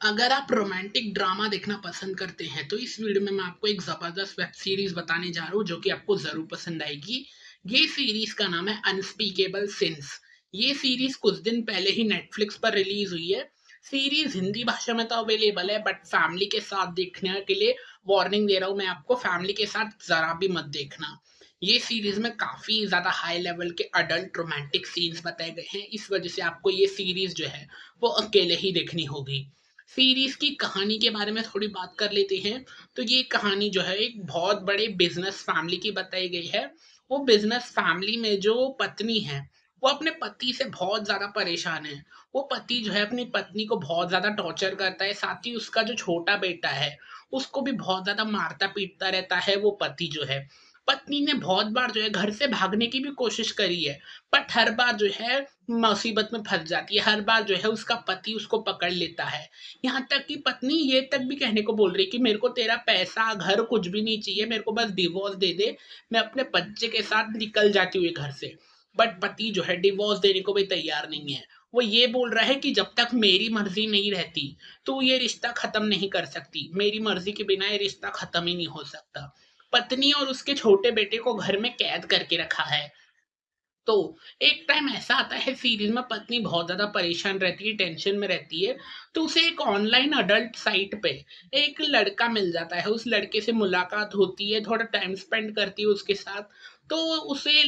अगर आप romantic drama देखना पसंद करते हैं तो इस वीडियो में मैं आपको एक ज़बरदस्त वेब सीरीज बताने जा रहा हूँ जो कि आपको ज़रूर पसंद आएगी। ये सीरीज का नाम है अनस्पीकेबल सिंस। ये सीरीज कुछ दिन पहले ही नेटफ्लिक्स पर रिलीज हुई है। सीरीज हिंदी भाषा में तो अवेलेबल है, बट फैमिली के साथ देखने के लिए वार्निंग दे रहा हूँ मैं आपको, फैमिली के साथ ज़रा भी मत देखना। ये सीरीज में काफ़ी ज़्यादा हाई लेवल के अडल्ट रोमांटिक सीन्स बताए गए हैं, इस वजह से आपको ये सीरीज जो है वो अकेले ही देखनी होगी। सीरीज की कहानी के बारे में थोड़ी बात कर लेते हैं। तो ये कहानी जो है एक बहुत बड़े बिजनेस फैमिली की बताई गई है। वो बिजनेस फैमिली में जो पत्नी है वो अपने पति से बहुत ज्यादा परेशान है। वो पति जो है अपनी पत्नी को बहुत ज्यादा टॉर्चर करता है, साथ ही उसका जो छोटा बेटा है उसको भी बहुत ज्यादा मारता पीटता रहता है वो पति जो है। पत्नी ने बहुत बार जो है घर से भागने की भी कोशिश करी है, बट हर बार जो है मुसीबत में फंस जाती है। हर बार जो है उसका पति उसको पकड़ लेता है। यहाँ तक कि पत्नी ये तक भी कहने को बोल रही कि मेरे को तेरा पैसा घर कुछ भी नहीं चाहिए, मेरे को बस डिवोर्स दे दे, मैं अपने बच्चे के साथ निकल जाती हूँ घर से। बट पति जो है डिवोर्स देने को भी तैयार नहीं है। वो ये बोल रहा है कि जब तक मेरी मर्जी नहीं रहती तो ये रिश्ता खत्म नहीं कर सकती, मेरी मर्जी के बिना ये रिश्ता खत्म ही नहीं हो सकता। पत्नी और उसके छोटे बेटे को घर में कैद करके रखा है। तो एक टाइम ऐसा आता है सीरीज में, पत्नी बहुत ज्यादा परेशान रहती है, टेंशन में रहती है। तो उसे एक ऑनलाइन अडल्ट साइट पे एक लड़का मिल जाता है। उस लड़के से मुलाकात होती है, थोड़ा टाइम स्पेंड करती है उसके साथ। तो उसे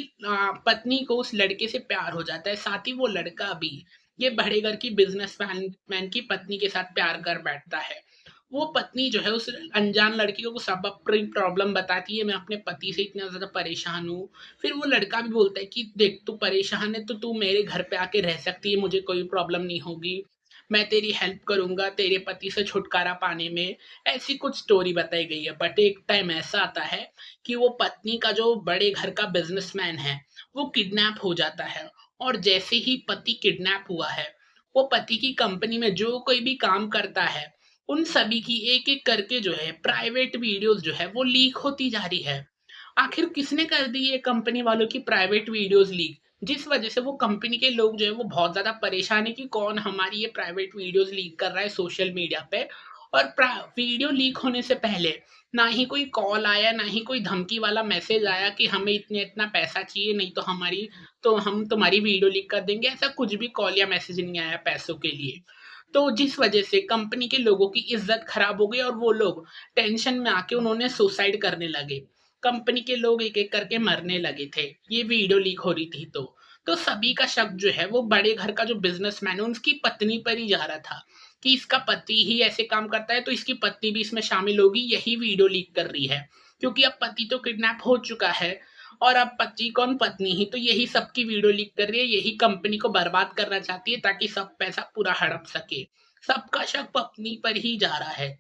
पत्नी को उस लड़के से प्यार हो जाता है, साथ ही वो लड़का भी ये बड़े घर की बिजनेस मैन की पत्नी के साथ प्यार कर बैठता है। वो पत्नी जो है उस अनजान लड़की को सब अपनी प्रॉब्लम बताती है, मैं अपने पति से इतना ज्यादा परेशान हूँ। फिर वो लड़का भी बोलता है कि देख, तू परेशान है तो तू मेरे घर पे आके रह सकती है, मुझे कोई प्रॉब्लम नहीं होगी, मैं तेरी हेल्प करूंगा तेरे पति से छुटकारा पाने में। ऐसी कुछ स्टोरी बताई गई है। बट एक टाइम ऐसा आता है कि वो पत्नी का जो बड़े घर का बिजनेसमैन है वो किडनैप हो जाता है। और जैसे ही पति किडनैप हुआ है, वो पति की कंपनी में जो कोई भी काम करता है उन सभी की एक एक करके जो है प्राइवेट वीडियोस जो है वो लीक होती जा रही है। आखिर किसने कर दी ये कंपनी वालों की प्राइवेट वीडियोस लीक, जिस वजह से वो कंपनी के लोग जो है वो बहुत ज्यादा परेशान है कि कौन हमारी ये प्राइवेट वीडियोस लीक कर रहा है सोशल मीडिया पे। और वीडियो लीक होने से पहले ना ही कोई कॉल आया, ना ही कोई धमकी वाला मैसेज आया कि हमें इतने इतना पैसा चाहिए, नहीं तो हम तुम्हारी वीडियो लीक कर देंगे। ऐसा कुछ भी कॉल या मैसेज नहीं आया पैसों के लिए। तो जिस वजह से कंपनी के लोगों की इज्जत खराब हो गई और वो लोग टेंशन में आके उन्होंने सुसाइड करने लगे। कंपनी के लोग एक एक करके मरने लगे थे, ये वीडियो लीक हो रही थी। तो सभी का शक जो है वो बड़े घर का जो बिजनेसमैन है उसकी पत्नी पर ही जा रहा था कि इसका पति ही ऐसे काम करता है तो इसकी पत्नी भी इसमें शामिल होगी, यही वीडियो लीक कर रही है। क्योंकि अब पति तो किडनैप हो चुका है और अब पति कौन, पत्नी ही, तो यही सबकी वीडियो लीक कर रही है, यही कंपनी को बर्बाद करना चाहती है ताकि सब पैसा पूरा हड़प सके। सबका शक पत्नी पर ही जा रहा है।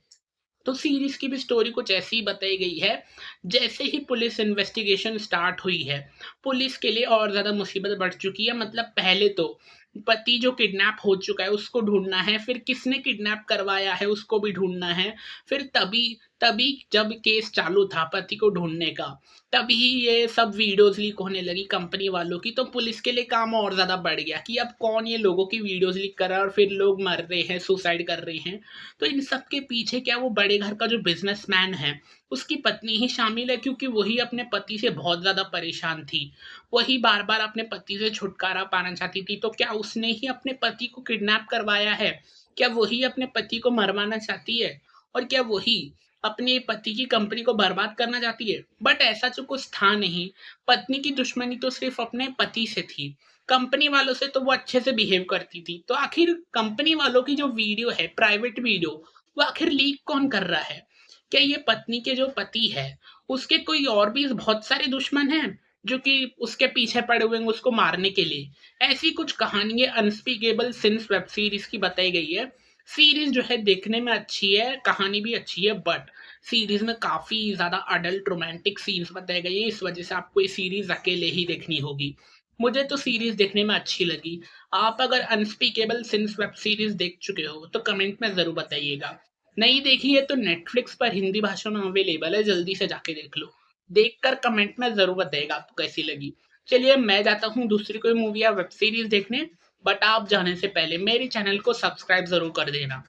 तो सीरीज की भी स्टोरी कुछ ऐसी ही बताई गई है। जैसे ही पुलिस इन्वेस्टिगेशन स्टार्ट हुई है, पुलिस के लिए और ज्यादा मुसीबत बढ़ चुकी है। मतलब पहले तो पति जो किडनैप हो चुका है उसको ढूंढना है, फिर किसने किडनैप करवाया है उसको भी ढूंढना है। फिर तभी तभी जब केस चालू था पति को ढूंढने का, तभी ये सब वीडियोस लीक होने लगी कंपनी वालों की। तो पुलिस के लिए काम और ज्यादा बढ़ गया कि अब कौन ये लोगों की वीडियोस लीक कर रहा है और फिर लोग मर रहे हैं, सुसाइड कर रहे हैं। तो इन सब के पीछे क्या वो बड़े घर का जो बिजनेसमैन है उसकी पत्नी ही शामिल है, क्योंकि वही अपने पति से बहुत ज्यादा परेशान थी। वही बार बार अपने पति से छुटकारा पाना चाहती थी। तो क्या उसने ही अपने पति को किडनैप करवाया है? क्या वही अपने पति को मरवाना चाहती है? और क्या वही अपने पति की कंपनी को बर्बाद करना चाहती है? बट ऐसा तो कुछ था नहीं। पत्नी की दुश्मनी तो सिर्फ अपने पति से थी, कंपनी वालों से तो वो अच्छे से बिहेव करती थी। तो आखिर कंपनी वालों की जो वीडियो है, प्राइवेट वीडियो, वो आखिर लीक कौन कर रहा है? क्या ये पत्नी के जो पति है उसके कोई और भी बहुत सारे दुश्मन हैं जो कि उसके पीछे पड़े हुए हैं उसको मारने के लिए? ऐसी कुछ कहानी है अनस्पीकेबल सिंस वेब सीरीज की बताई गई है। सीरीज जो है देखने में अच्छी है, कहानी भी अच्छी है, बट सीरीज में काफी ज्यादा अडल्ट रोमांटिक सीन्स बताए गए हैं, इस वजह से आपको ये सीरीज अकेले ही देखनी होगी। मुझे तो सीरीज देखने में अच्छी लगी। आप अगर अनस्पीकेबल सिंस वेब सीरीज देख चुके हो तो कमेंट में जरूर बताइएगा। नहीं देखी है तो नेटफ्लिक्स पर हिंदी भाषा में अवेलेबल है, जल्दी से जाके देख लो। देखकर कमेंट में जरूर बताइएगा आपको कैसी लगी। चलिए मैं जाता हूँ दूसरी कोई मूवी या वेब सीरीज देखने, बट आप जाने से पहले मेरे चैनल को सब्सक्राइब जरूर कर देना।